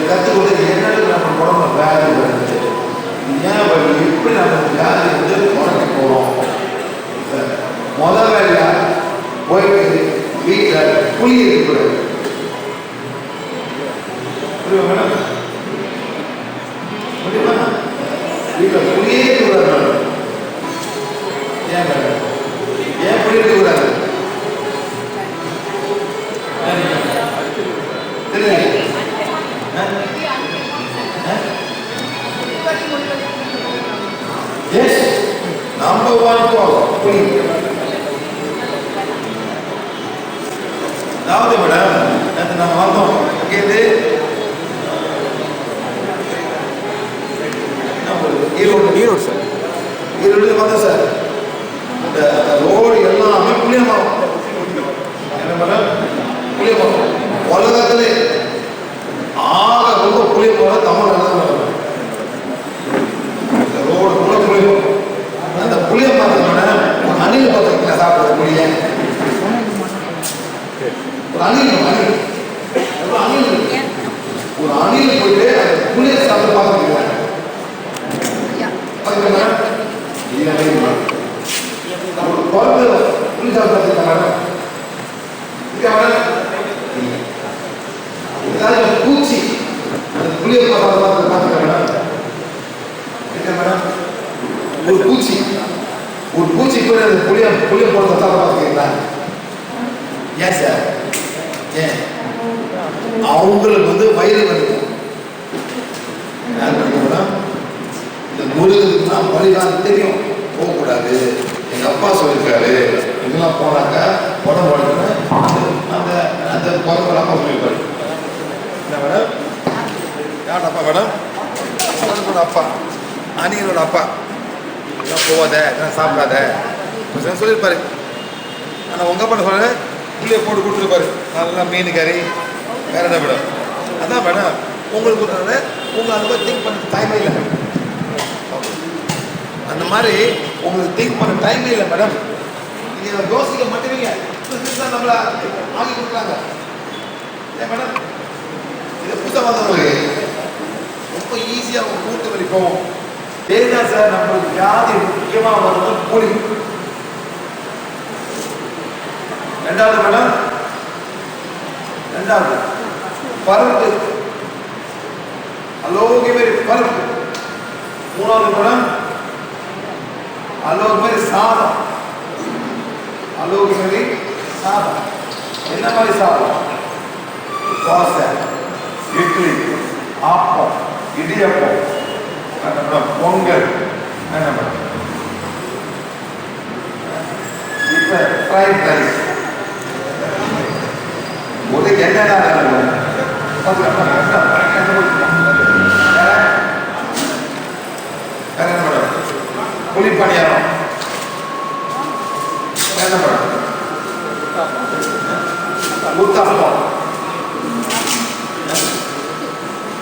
கற்றுக் கொடுத்து என்னன்னு நம்ம உடம்புல வியாதி வருது, ஏன் வருது, எப்படி நம்ம வியாதி வந்து குறைக்க போகிறோம். முதல் வேலையா போயிட்டு வீட்டில் புளி இருக்கக்கூடாது. புரியுமா மேடம்? புரியுமா? வீட்டில் புளியே இருக்கக்கூடாது. ஏன் மேடம்? ஏன் புளி இருக்கக்கூடாது? Yes, number one cause புளி. அதாவது மேடம் நேற்று நாங்கள் வந்தோம் இங்கேருந்து ஈரோடு சார், ஈரோடு வந்தோம் சார். அந்த ரோடு எல்லாமே புளியமரம். என்ன மேடம்? புளியமரம். உலகத்திலே ஆக ரொம்ப புளியமரம் தமிழ்நாடு தான். இந்த ரோடு கூட புளியம். அந்த புளிய மரத்தோட அணில் பத்திரத்துல சாப்பிடுறது புளிய ஒரு அணில் ஒரு அணில் போயிட்டு அந்த புளிய சாப்பிட்டு பார்த்துருக்கீங்க. ஒரு குழந்தை புளி சாப்பிட்டு ஏதாவது பூச்சி அந்த புளிய பார்த்துருக்கேன் மேடம். ஒரு பூச்சி போய் அந்த புளிய போடுறத பார்த்துருக்கீங்களா? ஏன் சார்? ஏன் அவங்களுக்கு வந்து வயிறு வலிக்கும். இந்த முருகனுக்குன்னா வலிதான் தெரியும், போகக்கூடாது. எங்கள் அப்பா சொல்லியிருக்காரு, இதெல்லாம் போனாக்கா உடம்பு வலிக்குன்னு அந்த அந்த குழந்தை அப்பா சொல்லியிருக்காரு. என்ன மேடம்? யாரோட அப்பா மேடம்? அப்பா அணியனோட அப்பா. இதெல்லாம் போவாத, இதெல்லாம் சாப்பிடாத சொல்லியிருப்பாரு. ஆனால் உங்கள் அப்பா சொல்ல புள்ளியை போட்டு கொடுத்துருப்பாரு. நல்லா மீன் கறி வேற என்ன மேடம்? அதான் மேடம் உங்களுக்கு கொடுத்தனால உங்களை அந்த மாதிரி திங்க் பண்ண டைமே இல்லை. அந்த மாதிரி உங்களுக்கு திங்க் பண்ண டைமே இல்லை மேடம். நீங்கள் யோசிக்க மாட்டேவீங்க. நம்மளை ஆகி கொடுக்குறாங்க. ஏன் மேடம்? இதை புதுசாக வந்தவங்களுக்கு ரொம்ப ஈஸியாக அவங்க கூட்டு வலி போவோம். ஏன்னா சார் நம்மளுக்கு வியாதி முக்கியமாக வருவது புளி. ரெண்டாவது மேடம், ரெண்டாவது பருப்பு, அலோகி மாதிரி பருப்பு. மூணாவது மேடம் அலோகி மாதிரி சாதம். அலோகி மாதிரி சாதம். என்ன மாதிரி சாதம்? தோசை, இட்லி, ஆப்பம், இடியப்பம், பொங்கல், என்ன மேடம் இப்ப ஃப்ரைட் ரைஸ். ஒரு என்னென்ன மேடம்? புளி பணியாரம், என்ன மேடம்? ஊத்தாப்பம்,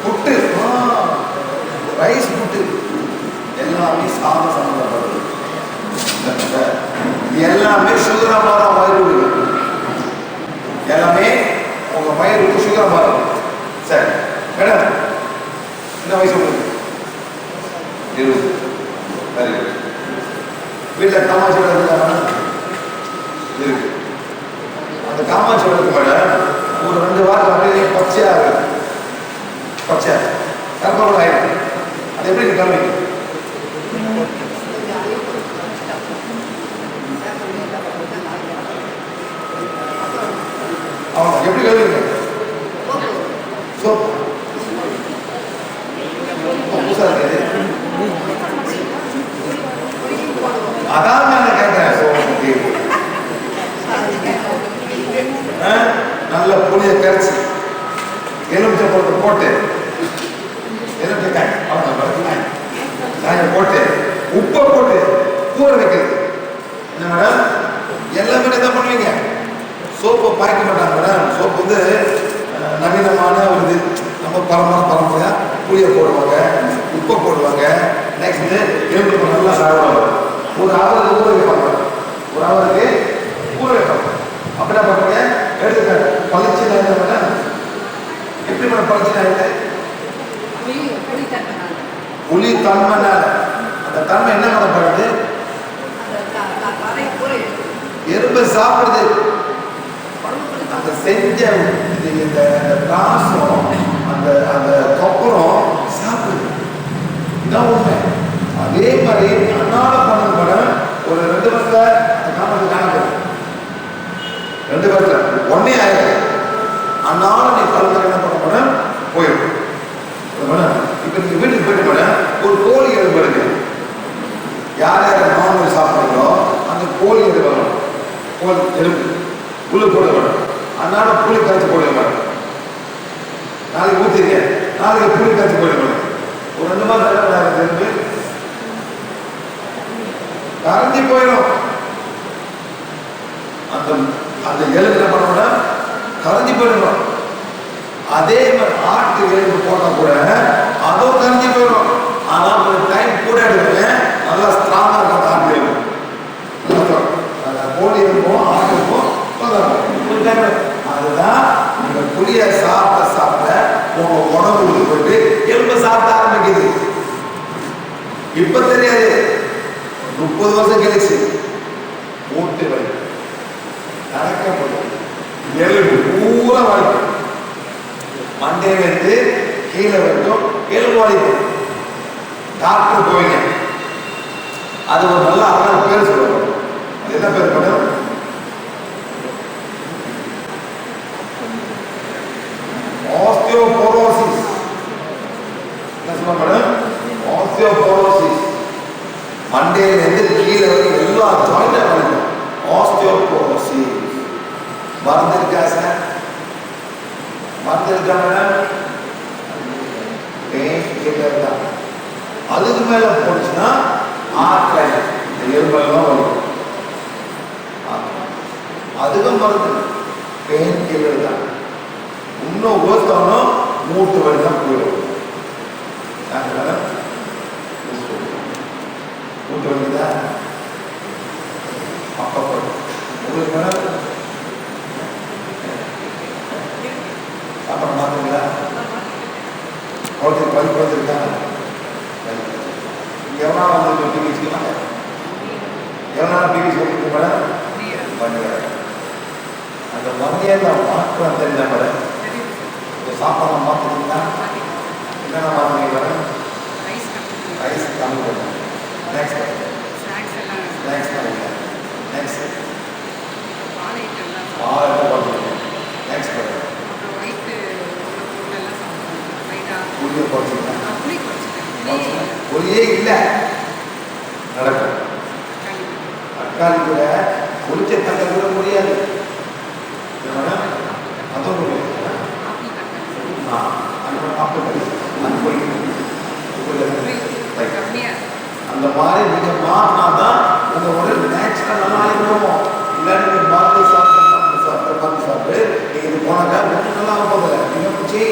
புட்டு, ரைஸ் புட்டு, எல்லாமே சாதம் சம்பந்தப்படுது. எல்லாமே சுகரா மாறும் வயிறு. எல்லாமே உங்க வயிறுக்கு சுகரா மாறும். சரி மேடம், என்ன வயசு உங்களுக்கு? 20. Very good. வீட்டில் காமாட்சியோட இருக்காங்க இருக்கு. அந்த காமாட்சியோட இருக்கு மேடம். ஒரு 2 வாரம் அப்படியே பச்சையா இருக்கு. பச்சையா கற்பனை ஆயிடும். அது எப்படி கிளம்பி அவங்க எப்படி கழுவுங்க? சோப்பு புதுசா இருக்கு. அதான் நான் கேட்கிறேன். சோப்புக்கு நல்ல புளிய கரைச்சி எலுமிச்சை போட்டு போட்டு உப்பை போட்டு ஊற வைக்கிறது. என்ன மேடம்? எல்லாமே என்ன பண்ணுவீங்க? சோப்பை பாய்க்க மாட்டாங்க மேடம். சோப்பு வந்து நவீனமான ஒரு இது. நம்ம பரம்பரையா புளியை போடுவாங்க, உப்பை போடுவாங்க, நெக்ஸ்ட் எலுமிச்சை நல்லா சாப்பிடுவாங்க. ஒரு ஹவருக்கு ஊற வைப்பாங்க. ஒரு ஹவருக்கு ஊற வைப்பாங்க. அப்படி என்ன பண்ணுறீங்க? எடுத்துக்க பளிச்சுனா என்ன மேடம்? எப்படி மேடம் பளிச்சுனா இல்லை? புளி தன்மைனால அந்த தன்மை என்ன பண்ணப்படுது? எறும்பு சாப்பிடுது. அந்த செஞ்ச இந்த காசும் அந்த அந்த கொப்பரம் சாப்பிடுது. இதான் உண்மை. அதே மாதிரி அன்னாட பண்ண ஒரு 2 வருஷம் காணப்படும் 2 வருஷம் ஒன்னே ஆயிரம் அன்னால நீ பழக்கம் என்ன பண்ண போன போயிடும். இப்ப நீங்க வீட்டுக்கு போயிட்டு போன ஒரு கோழி எலும்பு இருக்கு. யார் யார் நான்வெஜ் சாப்பிடுறீங்களோ அந்த கோழி எலும்பு வரும். கோழி எலும்பு புல்லு போட வேணும். அன்னாட புளி கரைச்சி போட வேணும். நாளைக்கு ஊற்றிருக்கேன், நாளைக்கு புளி கரைச்சி போட வேணும். ஒரு 2 மாதம் எலும்பு கரைஞ்சி போயிடும். அந்த அந்த எலும்பு என்ன பண்ண கரைஞ்சி போயிடும். அதே மாதிரி ஆட்டு எலும்பு போட்டா கூட அதுவும் கரைஞ்சி போயிடும். ஆனா ஒரு டைம் கூட எடுப்பேன், நல்லா ஸ்ட்ராங்கா இருக்கும் ஆட்டு எலும்பு. கோழி எலும்பும் ஆட்டு எலும்பும் அதுதான் நீங்க புளிய சாப்பிட சாப்பிட உங்க உணவுக்கு போயிட்டு எலும்பு சாப்பிட ஆரம்பிக்குது. இப்ப தெரியாது, 30 வருஷம் கழிச்சு மூட்டு வலி நடக்க முடியும். எலும்பு பூரா வலிக்கும். மண்டையிலிருந்து கீழே வரைக்கும் எலும்பு வலிக்கும். டாக்டர் போவீங்க, அது ஒரு நல்ல அழகான பேர் சொல்லுவாங்க. அது என்ன பேர் பண்ணும்? ஆஸ்டியோபோரோசிஸ். என்ன சொல்ல மேடம்? ஆஸ்டியோபோரோசிஸ். மண்டையிலிருந்து கீழே வரைக்கும் எல்லா ஜாயிண்ட்டும் வலிக்கும். ஆஸ்டியோபோரோசிஸ். மருந்து இருக்கா சார்? மருந்து இருக்கா மேடம்? பெயின் கில்லர் தான். அதுக்கு மேல போச்சுன்னா ஆர்த்ரைட்டிஸ், இந்த எலும்பெல்லாம் வரும். அதுக்கும் மருந்து பெயின் கில்லர் தான். இன்னும் ஓசனம் மூட்டு வலி தான் போயிடும். மூட்டு வலி தான் அப்பப்போ உங்களுக்கு மேடம் சாப்பாடு மாத்துங்களா? குழந்தை வலி குழந்தைருக்கா? எவனா வந்து பிவிச்சுக்கலாம்? எவனா பிவிச்சு கொடுத்து மேடம் பண்ணிடுறேன். அந்த மந்தியில் மாற்றம் தெரிஞ்ச மேடம் சாப்பாடு மாற்றுறீங்களா? என்னென்ன மாற்றுறீங்க மேடம்? ரைஸ் கம்மி பண்ணுங்க. நெக்ஸ்ட் ஸ்நாக்ஸ் பண்ணுங்க. நெக்ஸ்ட் பால் பண்ணுங்க. நெக்ஸ்ட் பண்ணுங்க. புளியை குறைச்சிக்கலாம். புளியே இல்லை நடக்கும். தக்காளி கூட புளிச்ச தக்காளி கூட முடியாது. அதுவும் அந்த மாதிரி நீங்க மாறினாதான் உங்க உடல் நேச்சுரல் நல்லா ஆகிடுவோம். இல்லாட்டி நீங்க மருந்து சாப்பிட்டு நீங்க இது போனாக்கா ஒன்றும் நல்லா போகல. நீங்க பிடிச்சி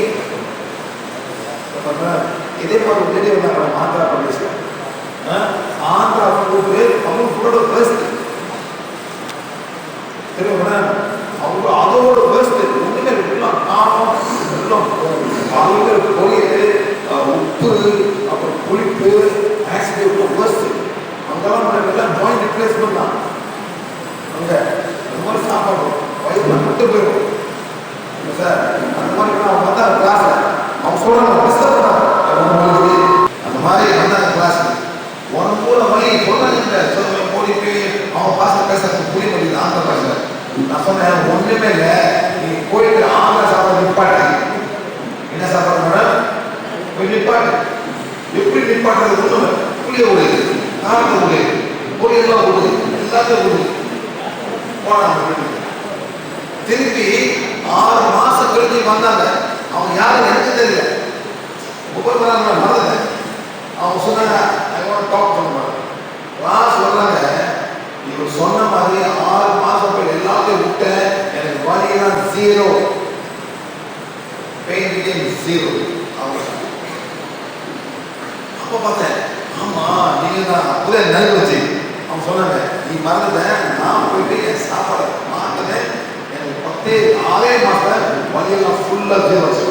இதே மாதிரி ஒரு வீடியோ நான் ஆந்திரா பிரதேசம் ஆந்திரா ஃபுட்டு அவங்க ஃபுட்டோட பெஸ்ட் தெரியுமா? அவங்க அதோட பெஸ்ட் ஒன்றுமே எல்லாம் காரம் எல்லாம் அவங்க பொரியல் உப்பு அப்புறம் புளிப்பு ஆக்சிடென்ட் பெஸ்ட். அங்கெல்லாம் எல்லாம் ஜாயிண்ட் ரிப்ளேஸ்மெண்ட் தான். அங்கே அந்த மாதிரி சாப்பாடு வயிறு மட்டும் போயிடும் சார். அந்த மாதிரி அவங்க வந்தா கிளாஸ் அவங்க சொல்றாங்க அந்த மாதிரி வந்தாங்க கிளாஸ் உனக்கு கூட வழி சொல்றாங்க சொல்லுங்க போடிட்டு அவன் பாச பேசுறது புரிய முடியுது ஆந்திர பாஷை. நான் சொன்னேன் ஒண்ணுமே இல்லை, நீ போயிட்டு ஆந்திர சாப்பாடு நிப்பாட்டு. என்ன சாப்பாடு மேடம்? போய் நிப்பாட்டு. எப்படி நிப்பாட்டுறது? ஒண்ணுமே புளிய விடுது, காரத்தை விடுது, பொரியெல்லாம் விடுது, எல்லாத்தையும் விடுது. போனாங்க திருப்பி 6 மாசம் கழிச்சு வந்தாங்க. அவங்க யாரும் எனக்கு தெரியல. ஒவ்வொரு மறந்து அவங்க சொன்னாங்க டாக் பண்ணுவாங்க. சொல்றாங்க இவர் சொன்ன மாதிரி 6 மாசம் எல்லாத்தையும் விட்டேன், எனக்கு வலியெல்லாம் 0, பெயின் 0. அப்ப பார்த்தேன், ஆமா நீங்க தான் அப்பவே நெல் வச்சு அவங்க சொன்னாங்க நீ மறந்துட்ட, நான் போயிட்டு என் சாப்பாடு மாத்தினேன், எனக்கு 6 மாசம் வலியெல்லாம் ஃபுல்லா 0 வச்சு.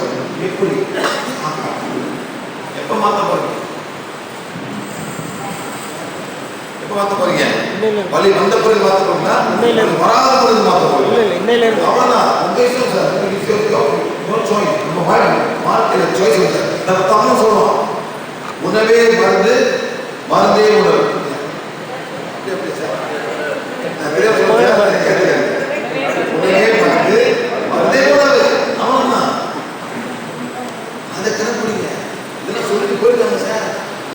எப்படி எப்ப மாத்த போறீங்க? வலி வந்த பிறகு மாற்றணும்னா வராத பிறகு மாற்றணும். அவ்வளோதான் உங்க இஷ்டம் சார். நம்ம வாழ்க்கையில் சாய்ஸ் வந்து நம்ம தமிழ் சொல்லுவோம், உணவே மருந்து மருந்தே உணவு.